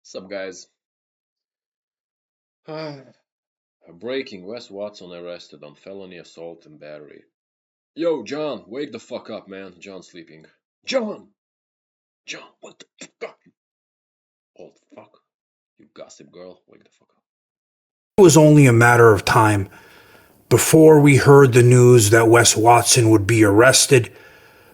Sup, guys? Breaking: Wes Watson arrested on felony assault and battery. Yo, John, wake the fuck up, man. John's sleeping. John! John, what the fuck up? Old fuck. You gossip girl, wake the fuck up. It was only a matter of time before we heard the news that Wes Watson would be arrested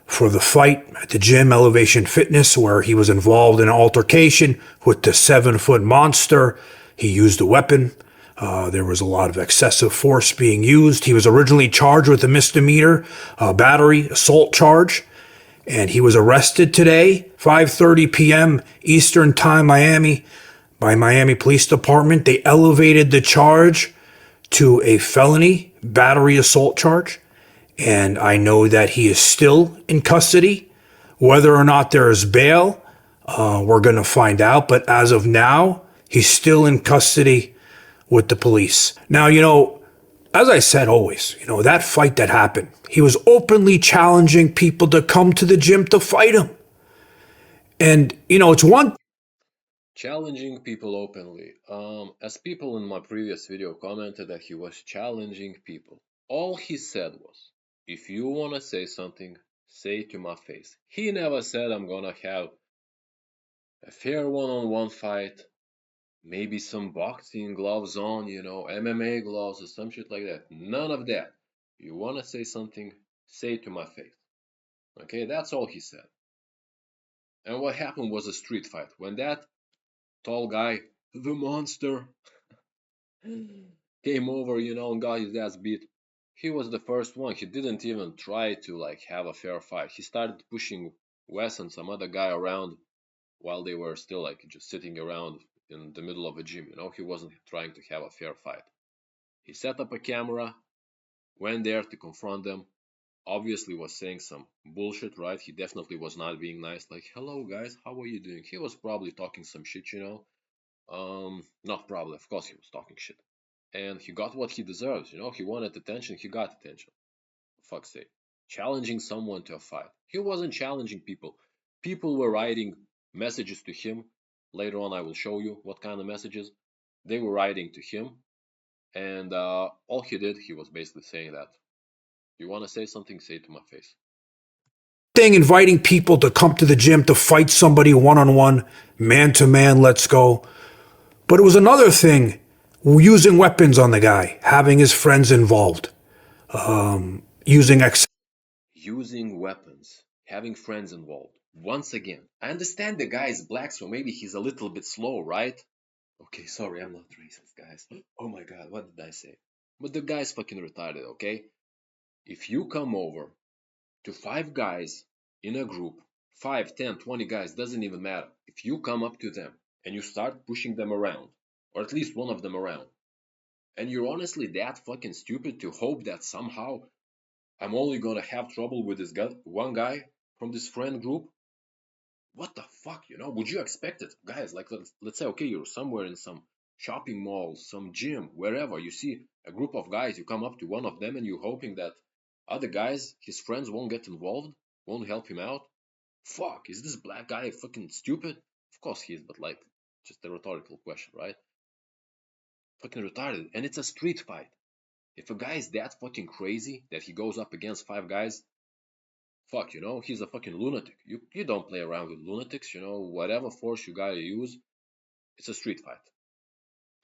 for the fight at the gym Elevation Fitness, where he was involved in an altercation with the 7-foot monster. He used a weapon. There was a lot of excessive force being used. He was originally charged with a misdemeanor battery assault charge, and he was arrested today, 5:30 p.m. Eastern Time, Miami, by Miami Police Department. They elevated the charge to a felony battery assault charge, and I know that he is still in custody. Whether or not there is bail, we're going to find out. But as of now, he's still in custody with the police. Now, as I said always, that fight that happened, he was openly challenging people to come to the gym to fight him. And, it's one. Challenging people openly. As people in my previous video commented that he was challenging people. All he said was, if you wanna say something, say it to my face. He never said I'm gonna have a fair one-on-one fight, maybe some boxing gloves on, MMA gloves or some shit like that. None of that. You wanna say something, say it to my face. Okay, that's all he said. And what happened was a street fight. When that tall guy, the monster, came over, and got his ass beat, he was the first one. He didn't even try to have a fair fight. He started pushing Wes and some other guy around while they were still just sitting around in the middle of a gym. He wasn't trying to have a fair fight. He set up a camera, went there to confront them. Obviously was saying some bullshit, right? He definitely was not being nice, like, hello guys, how are you doing? He was probably talking some shit, not probably, of course he was talking shit. And he got what he deserves, he wanted attention, he got attention. For fuck's sake. Challenging someone to a fight. He wasn't challenging people. People were writing messages to him. Later on I will show you what kind of messages. They were writing to him. And all he did, he was basically saying that, you want to say something, say it to my face. Thing inviting people to come to the gym to fight somebody one-on-one, man-to-man, let's go. But it was another thing using weapons on the guy, having his friends involved, using Using weapons, having friends involved. Once again, I understand the guy is black, so maybe he's a little bit slow, right? Okay, sorry, I'm not racist, guys. Oh my god, what did I say? But the guy's fucking retarded, okay? If you come over to 5 guys in a group, 5, 10, 20 guys, doesn't even matter. If you come up to them and you start pushing them around, or at least one of them around, and you're honestly that fucking stupid to hope that somehow I'm only gonna have trouble with this guy, one guy from this friend group, what the fuck, Would you expect it? Guys, let's say, okay, you're somewhere in some shopping mall, some gym, wherever, you see a group of guys, you come up to one of them and you're hoping that other guys, his friends, won't get involved, won't help him out. Fuck, is this black guy fucking stupid? Of course he is, but just a rhetorical question, right? Fucking retarded. And it's a street fight. If a guy is that fucking crazy that he goes up against 5 guys, fuck, he's a fucking lunatic. You don't play around with lunatics, whatever force you gotta use, it's a street fight.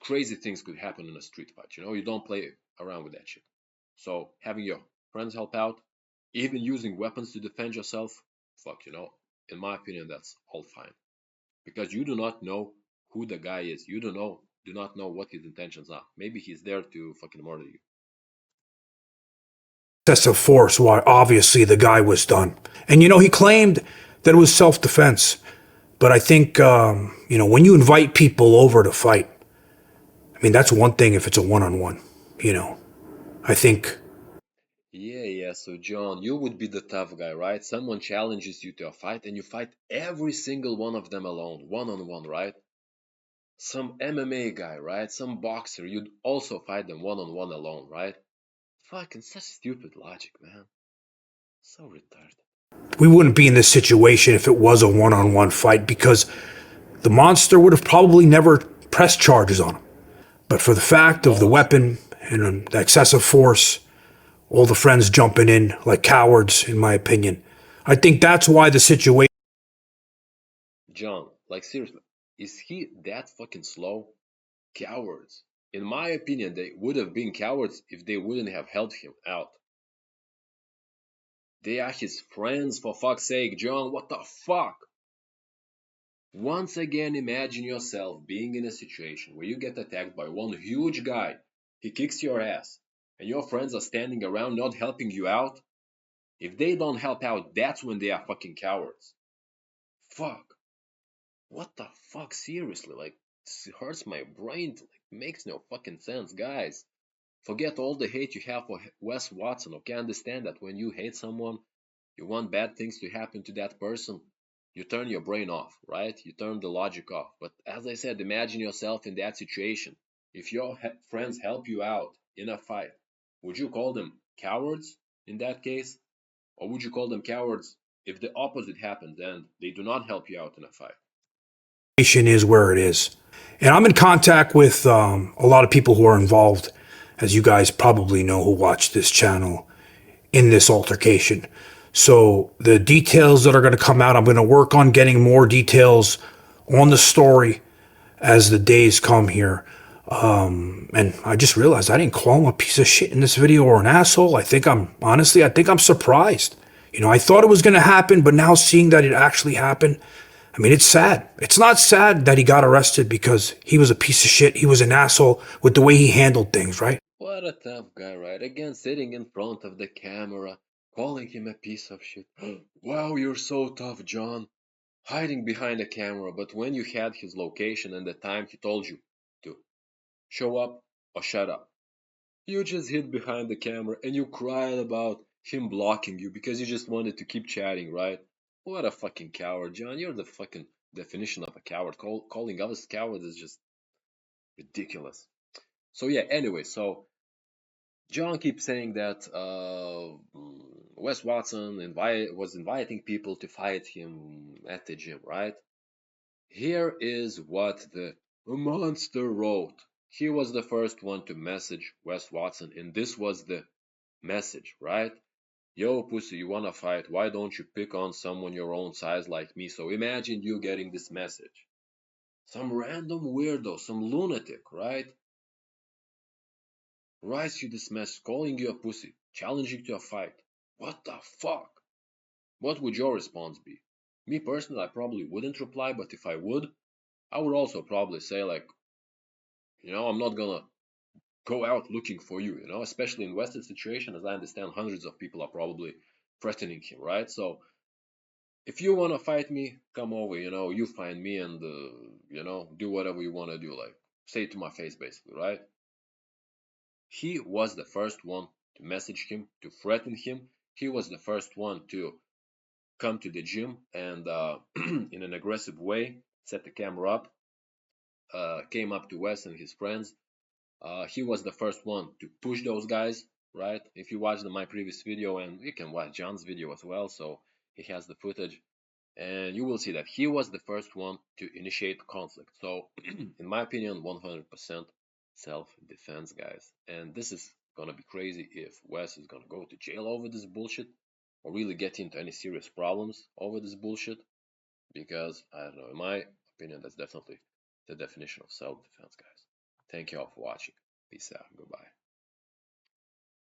Crazy things could happen in a street fight, you don't play around with that shit. So having your friends help out, even using weapons to defend yourself, fuck, in my opinion, that's all fine. Because you do not know who the guy is. You do not know what his intentions are. Maybe he's there to fucking murder you. excessive force, why obviously the guy was done. And he claimed that it was self-defense. But I think, when you invite people over to fight, that's one thing if it's a one-on-one, I think. Yeah, so John, you would be the tough guy, right? Someone challenges you to a fight and you fight every single one of them alone, one-on-one, right? Some MMA guy, right? Some boxer, you'd also fight them one-on-one alone, right? Fucking such stupid logic, man. So retarded. We wouldn't be in this situation if it was a one-on-one fight, because the monster would have probably never pressed charges on him. But for the fact of the Also, weapon and the excessive force, all the friends jumping in like cowards, in my opinion, I think that's why the situation. John, like seriously, is he that fucking slow? Cowards. In my opinion, they would have been cowards if they wouldn't have helped him out. They are his friends, for fuck's sake, John, what the fuck? Once again, imagine yourself being in a situation where you get attacked by one huge guy. He kicks your ass, and your friends are standing around not helping you out. If they don't help out, that's when they are fucking cowards. Fuck. What the fuck? Seriously, like, this hurts my brain. Like, makes no fucking sense, guys. Forget all the hate you have for Wes Watson. Okay, understand that when you hate someone, you want bad things to happen to that person, you turn your brain off, right? You turn the logic off. But as I said, imagine yourself in that situation. If your friends help you out in a fight, would you call them cowards in that case? Or would you call them cowards if the opposite happens and they do not help you out in a fight? Is where it is. And I'm in contact with a lot of people who are involved, as you guys probably know who watch this channel, in this altercation. So the details that are going to come out, I'm going to work on getting more details on the story as the days come here. And I just realized I didn't call him a piece of shit in this video or an asshole. I think I'm surprised. I thought it was going to happen, but now seeing that it actually happened, I mean, it's sad. It's not sad that he got arrested because he was a piece of shit. He was an asshole with the way he handled things, right? What a tough guy, right? Again, sitting in front of the camera, calling him a piece of shit. Wow, you're so tough, John. Hiding behind a camera, but when you had his location and the time he told you to show up or shut up, you just hid behind the camera and you cried about him blocking you because you just wanted to keep chatting, right? What a fucking coward, John. You're the fucking definition of a coward. Calling others cowards is just ridiculous. So yeah, anyway, so John keeps saying that Wes Watson was inviting people to fight him at the gym, right? Here is what the monster wrote. He was the first one to message Wes Watson, and this was the message, right? Yo, pussy, you wanna fight? Why don't you pick on someone your own size like me? So imagine you getting this message. Some random weirdo, some lunatic, right? Writes you this message calling you a pussy, challenging you to a fight. What the fuck? What would your response be? Me personally, I probably wouldn't reply, but if I would, I would also probably say, like, I'm not gonna go out looking for you, especially in Western situation, as I understand, hundreds of people are probably threatening him, right? So if you want to fight me, come over, you find me and, do whatever you want to do, like, say it to my face, basically, right? He was the first one to message him, to threaten him. He was the first one to come to the gym and, in an aggressive way, set the camera up, came up to Wes and his friends. He was the first one to push those guys, right? If you watched my previous video, and you can watch John's video as well, so he has the footage, and you will see that he was the first one to initiate conflict. So, in my opinion, 100% self-defense, guys. And this is gonna be crazy if Wes is gonna go to jail over this bullshit, or really get into any serious problems over this bullshit, because I don't know, in my opinion, that's definitely the definition of self-defense, guys. Thank you all for watching. Peace out. Goodbye.